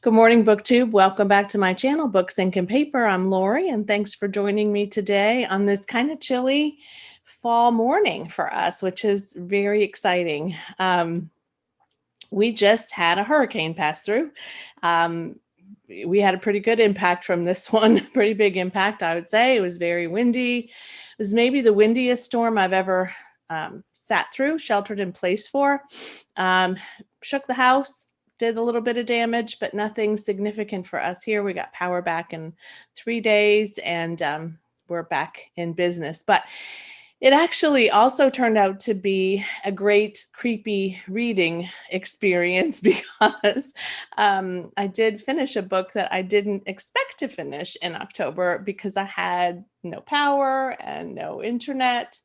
Good morning, BookTube. Welcome back to my channel, Books, Ink, and Paper. I'm Lori, and thanks for joining me today on this kind of chilly fall morning for us, which is very exciting. We just had a hurricane pass through. We had a pretty good impact from this one, pretty big impact, I would say. It was very windy. It was maybe the windiest storm I've ever sat through, sheltered in place for. Shook the house. Did a little bit of damage, but nothing significant for us here. We got power back in 3 days and we're back in business. But it actually also turned out to be a great creepy reading experience because I did finish a book that I didn't expect to finish in October because I had no power and no internet.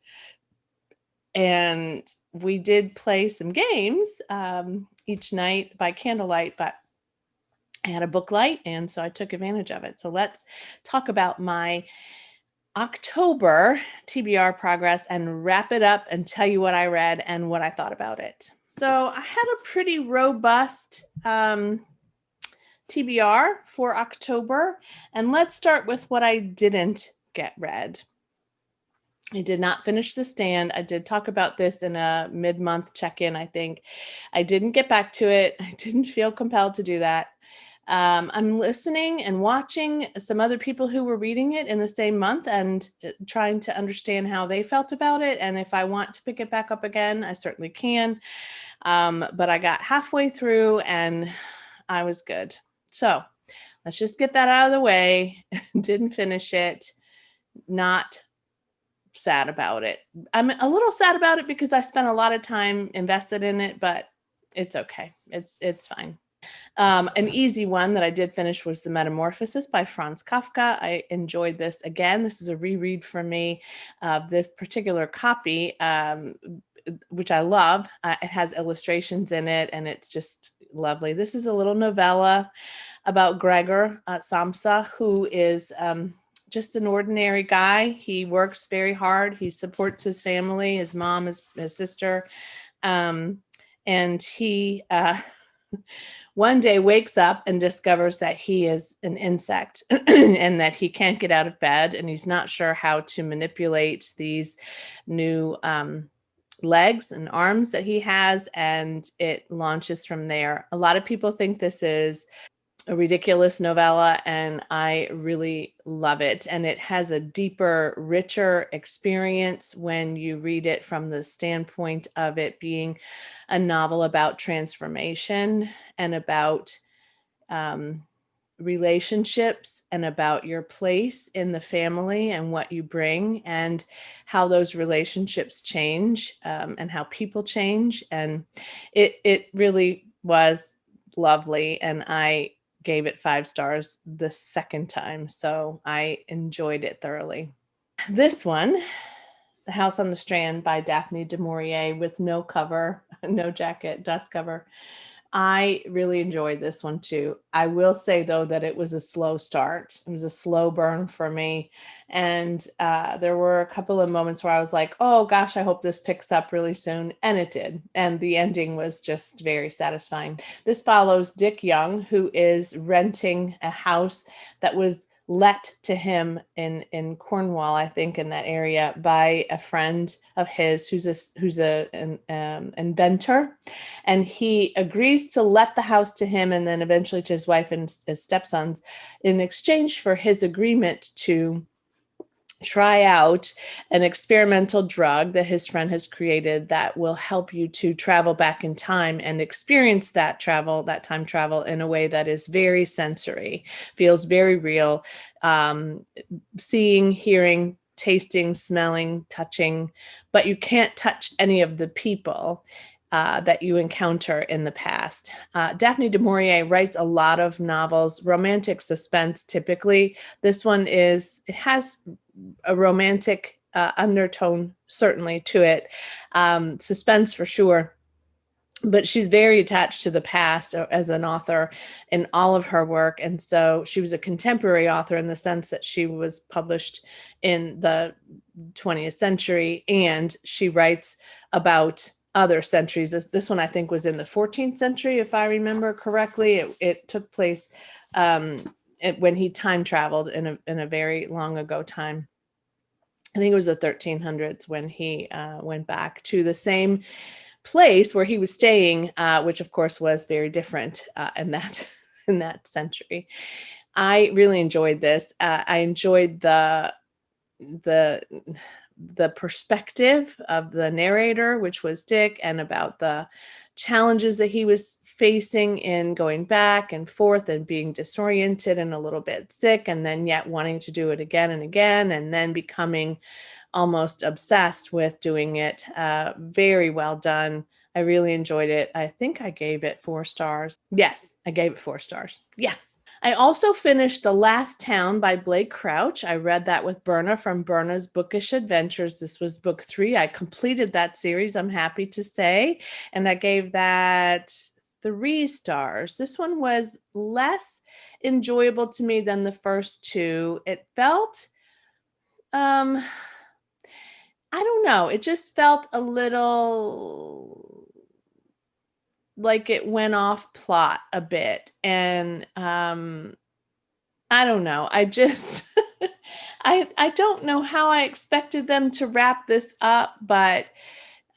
And we did play some games each night by candlelight, but I had a book light, and so I took advantage of it. So let's talk about my October TBR progress and wrap it up and tell you what I read and what I thought about it. So I had a pretty robust TBR for October, and let's start with what I didn't get read. I did not finish The Stand. I did talk about this in a mid-month check-in, I think. I didn't get back to it. I didn't feel compelled to do that. I'm listening and watching some other people who were reading it in the same month and trying to understand how they felt about it. And if I want to pick it back up again, I certainly can. But I got halfway through and I was good. So let's just get that out of the way. Didn't finish it. Not sad about it. I'm a little sad about it because I spent a lot of time invested in it, but it's okay. It's fine. An easy one that I did finish was The Metamorphosis by Franz Kafka. I enjoyed this again. This is a reread for me of this particular copy, which I love. It has illustrations in it, and it's just lovely. This is a little novella about Gregor Samsa, who is just an ordinary guy. He works very hard. He supports his family, his mom, his sister. And he one day wakes up and discovers that he is an insect and that he can't get out of bed, and he's not sure how to manipulate these new legs and arms that he has, and it launches from there. A lot of people think this is a ridiculous novella, and I really love it. And it has a deeper, richer experience when you read it from the standpoint of it being a novel about transformation and about relationships and about your place in the family and what you bring and how those relationships change and how people change. And it really was lovely. And I gave it 5 stars the second time, so I enjoyed it thoroughly. This one, The House on the Strand by Daphne du Maurier, with no cover, no jacket, dust cover. I really enjoyed this one too. I will say though that it was a slow start. It was a slow burn for me. And there were a couple of moments where I was like, oh gosh, I hope this picks up really soon. And it did. And the ending was just very satisfying. This follows Dick Young, who is renting a house that was let to him in Cornwall, I think, in that area, by a friend of his who's an inventor, and he agrees to let the house to him and then eventually to his wife and his stepsons in exchange for his agreement to try out an experimental drug that his friend has created that will help you to travel back in time and experience that time travel in a way that is very sensory, feels very real, seeing, hearing, tasting, smelling, touching, but you can't touch any of the people that you encounter in the past. Daphne du Maurier writes a lot of novels, romantic suspense typically. This one it has a romantic undertone certainly to it, suspense for sure. But she's very attached to the past as an author in all of her work. And so she was a contemporary author in the sense that she was published in the 20th century, and she writes about other centuries. This one I think was in the 14th century, if I remember correctly. It took place when he time traveled in a very long ago time. I think it was the 1300s when he went back to the same place where he was staying, which of course was very different in that century. I really enjoyed this. I enjoyed the perspective of the narrator, which was Dick, and about the challenges that he was facing in going back and forth and being disoriented and a little bit sick, and then yet wanting to do it again and again, and then becoming almost obsessed with doing it. Very well done. I really enjoyed it. I think I gave it 4 stars. Yes, I gave it 4 stars. Yes. I also finished The Last Town by Blake Crouch. I read that with Berna from Berna's Bookish Adventures. This was book 3. I completed that series, I'm happy to say, and I gave that 3 stars. This one was less enjoyable to me than the first 2. It felt, I don't know, it just felt a little like it went off plot a bit. And I don't know. I just, I don't know how I expected them to wrap this up, but,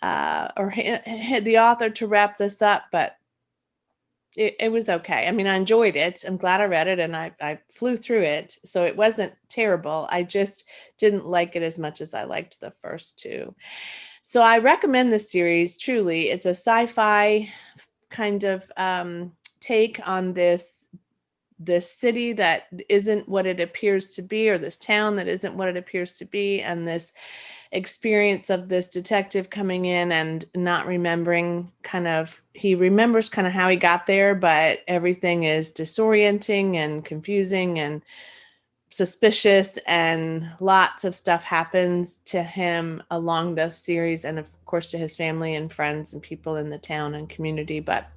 or the author to wrap this up, but it was okay. I mean, I enjoyed it. I'm glad I read it, and I flew through it. So it wasn't terrible. I just didn't like it as much as I liked the first 2. So I recommend this series, truly. It's a sci-fi kind of take on this city that isn't what it appears to be, or this town that isn't what it appears to be, and this experience of this detective coming in and not remembering, he remembers kind of how he got there, but everything is disorienting and confusing and suspicious, and lots of stuff happens to him along the series, and of course to his family and friends and people in the town and community. But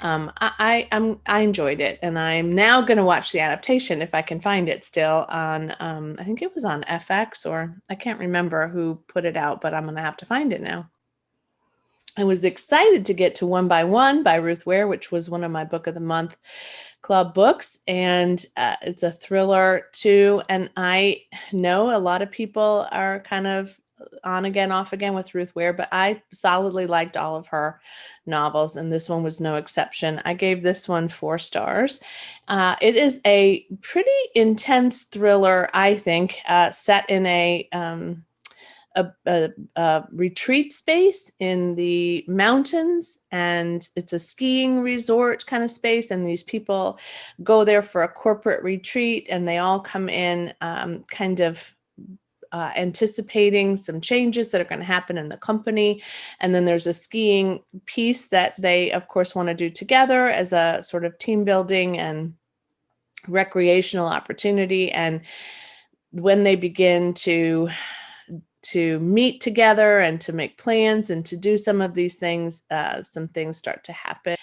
I enjoyed it, and I'm now going to watch the adaptation if I can find it still on, I think it was on FX, or I can't remember who put it out, but I'm going to have to find it now. I was excited to get to One by One by Ruth Ware, which was one of my Book of the Month Club books, and it's a thriller too. And I know a lot of people are kind of on again, off again with Ruth Ware, but I solidly liked all of her novels, and this one was no exception. I gave this one 4 stars. It is a pretty intense thriller, I think, set in a retreat space in the mountains, and it's a skiing resort kind of space, and these people go there for a corporate retreat, and they all come in kind of anticipating some changes that are going to happen in the company. And then there's a skiing piece that they of course want to do together as a sort of team building and recreational opportunity. And when they begin to meet together and to make plans and to do some of these things, some things start to happen.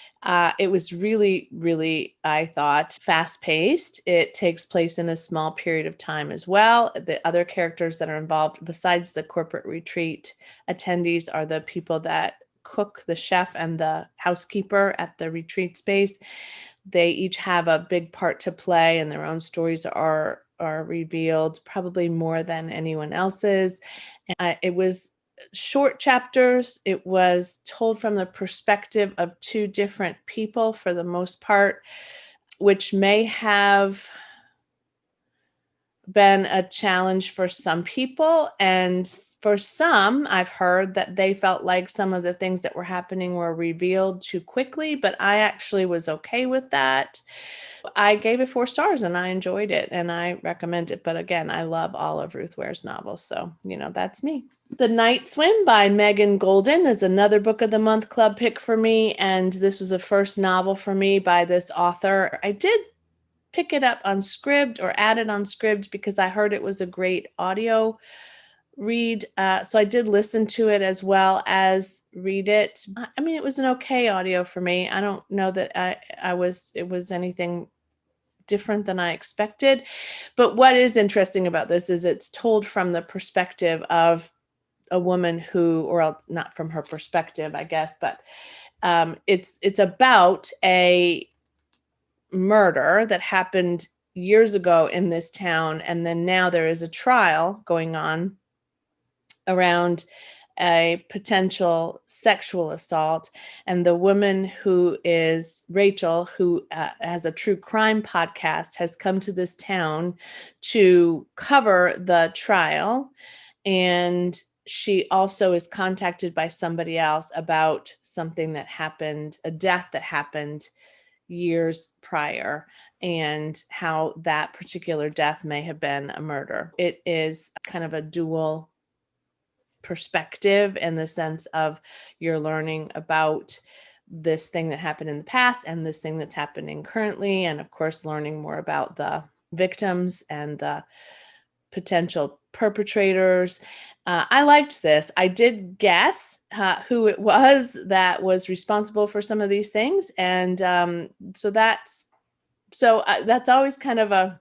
It was really, really, I thought, fast-paced. It takes place in a small period of time as well. The other characters that are involved, besides the corporate retreat attendees, are the people that cook, the chef and the housekeeper at the retreat space. They each have a big part to play, and their own stories are revealed, probably more than anyone else's. It was short chapters. It was told from the perspective of 2 different people for the most part, which may have been a challenge for some people. And for some, I've heard that they felt like some of the things that were happening were revealed too quickly, but I actually was okay with that. I gave it 4 stars, and I enjoyed it, and I recommend it. But again, I love all of Ruth Ware's novels, so, that's me. The Night Swim by Megan Golden is another Book of the Month Club pick for me, and this was a first novel for me by this author. I did pick it up on Scribd, or add it on Scribd, because I heard it was a great audio read. So I did listen to it as well as read it. I mean, it was an okay audio for me. I don't know that it was anything different than I expected. But what is interesting about this is it's told from the perspective of a woman who, or else not from her perspective, I guess, but it's about a murder that happened years ago in this town, and then now there is a trial going on around a potential sexual assault. And the woman who is Rachel, who has a true crime podcast, has come to this town to cover the trial. And she also is contacted by somebody else about something that happened, a death that happened years prior, and how that particular death may have been a murder. It is kind of a dual perspective in the sense of you're learning about this thing that happened in the past and this thing that's happening currently, and of course learning more about the victims and the potential perpetrators. I liked this. I did guess who it was that was responsible for some of these things, and so that's always kind of a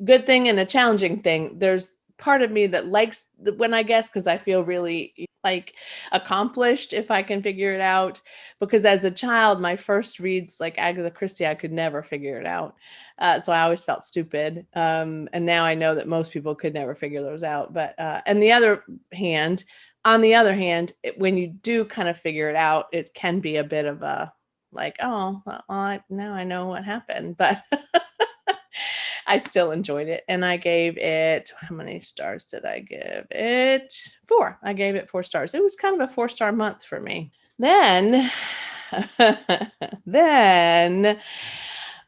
good thing and a challenging thing. There's part of me that likes when I guess, because I feel really like accomplished if I can figure it out. Because as a child, my first reads like Agatha Christie, I could never figure it out. So I always felt stupid. And now I know that most people could never figure those out. But on the other hand, when you do kind of figure it out, it can be a bit of a like, oh, well, now I know what happened. But I still enjoyed it. And I gave it, how many stars did I give it? 4. I gave it 4 stars. It was kind of a 4-star month for me. Then I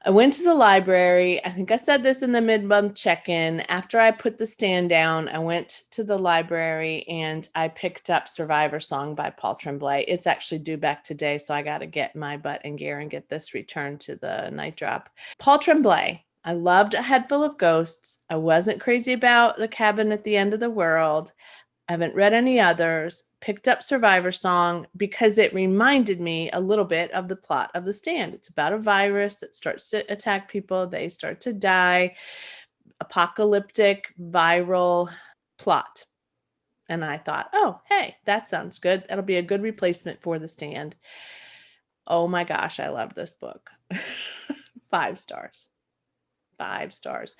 went to the library. I think I said this in the mid-month check-in. After I put the stand down, I went to the library and I picked up Survivor Song by Paul Tremblay. It's actually due back today, so I got to get my butt in gear and get this returned to the night drop. Paul Tremblay. I loved A Head Full of Ghosts. I wasn't crazy about The Cabin at the End of the World. I haven't read any others. Picked up Survivor Song because it reminded me a little bit of the plot of The Stand. It's about a virus that starts to attack people. They start to die. Apocalyptic, viral plot. And I thought, oh, hey, that sounds good. That'll be a good replacement for The Stand. Oh my gosh, I love this book. 5 stars. 5 stars.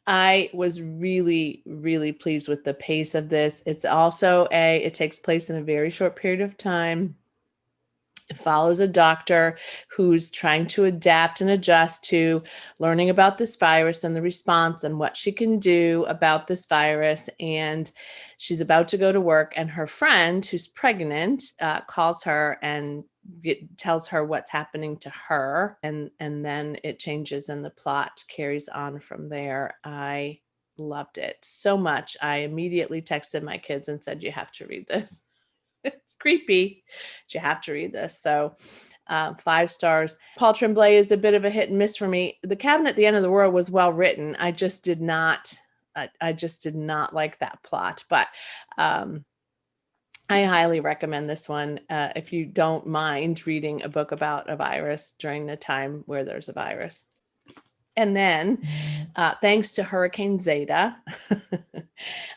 I was really, really pleased with the pace of this. It's also it takes place in a very short period of time. It follows a doctor who's trying to adapt and adjust to learning about this virus and the response and what she can do about this virus. And she's about to go to work, and her friend who's pregnant calls her and tells her what's happening to her, and then it changes and the plot carries on from there. I loved it so much. I immediately texted my kids and said, you have to read this. It's creepy, but you have to read this. So 5 stars. Paul Tremblay is a bit of a hit and miss for me. The Cabin at the End of the World was well written. I just did not like that plot, but I highly recommend this one if you don't mind reading a book about a virus during the time where there's a virus. And then, thanks to Hurricane Zeta,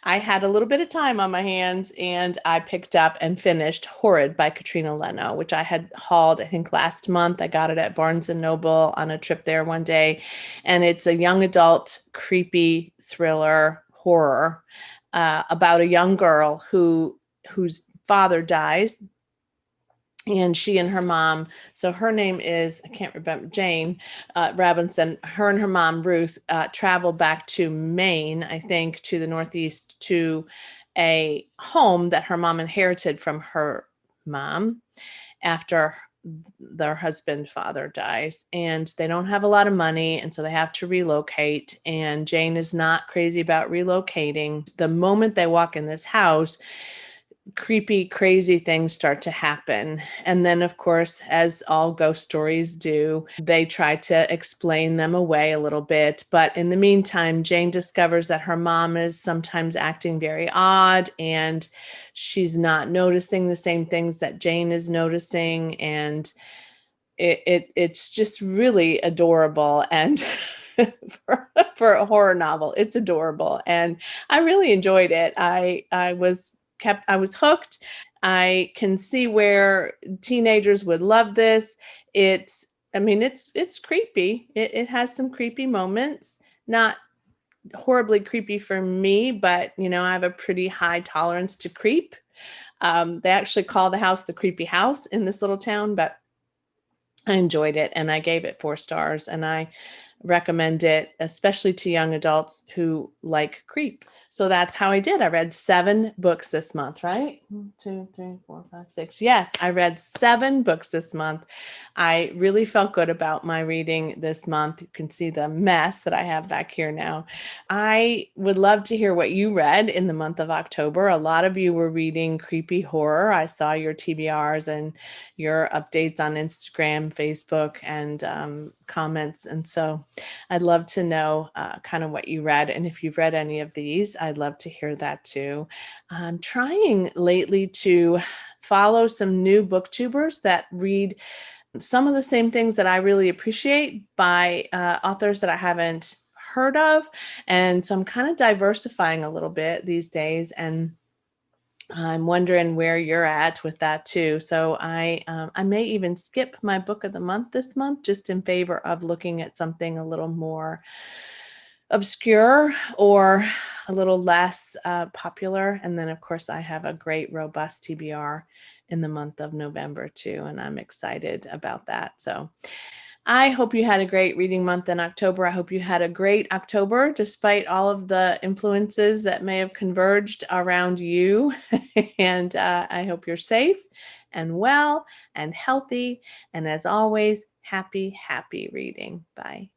I had a little bit of time on my hands, and I picked up and finished Horrid by Katrina Leno, which I had hauled, I think, last month. I got it at Barnes & Noble on a trip there one day. And it's a young adult, creepy thriller horror about a young girl whose father dies. And she and her mom, so her name is, I can't remember, Jane Robinson. Her and her mom, Ruth, travel back to Maine, I think, to the Northeast, to a home that her mom inherited from her mom after their father dies. And they don't have a lot of money, and so they have to relocate. And Jane is not crazy about relocating. The moment they walk in this house, creepy, crazy things start to happen. And then, of course, as all ghost stories do, they try to explain them away a little bit. But in the meantime, Jane discovers that her mom is sometimes acting very odd, and she's not noticing the same things that Jane is noticing. And it's just really adorable. And for a horror novel. It's adorable, and I really enjoyed it. I was hooked. I can see where teenagers would love this. It's I mean, it's creepy. It has some creepy moments. Not horribly creepy for me, but I have a pretty high tolerance to creep. They actually call the house the creepy house in this little town, but I enjoyed it and I gave it 4 stars, and I recommend it, especially to young adults who like creep. So that's how I did. I read 7 books this month, right? 1, 2, 3, 4, 5, 6. Yes, I read 7 books this month. I really felt good about my reading this month. You can see the mess that I have back here now. I would love to hear what you read in the month of October. A lot of you were reading creepy horror. I saw your TBRs and your updates on Instagram, Facebook, and comments. And so I'd love to know kind of what you read. And if you've read any of these, I'd love to hear that too. I'm trying lately to follow some new booktubers that read some of the same things that I really appreciate by authors that I haven't heard of. And so I'm kind of diversifying a little bit these days, and I'm wondering where you're at with that too. So I may even skip my book of the month this month just in favor of looking at something a little more obscure or a little less popular. And then, of course, I have a great robust TBR in the month of November too, and I'm excited about that. So I hope you had a great reading month in October. I hope you had a great October, despite all of the influences that may have converged around you. And I hope you're safe and well and healthy. And as always, happy reading. Bye.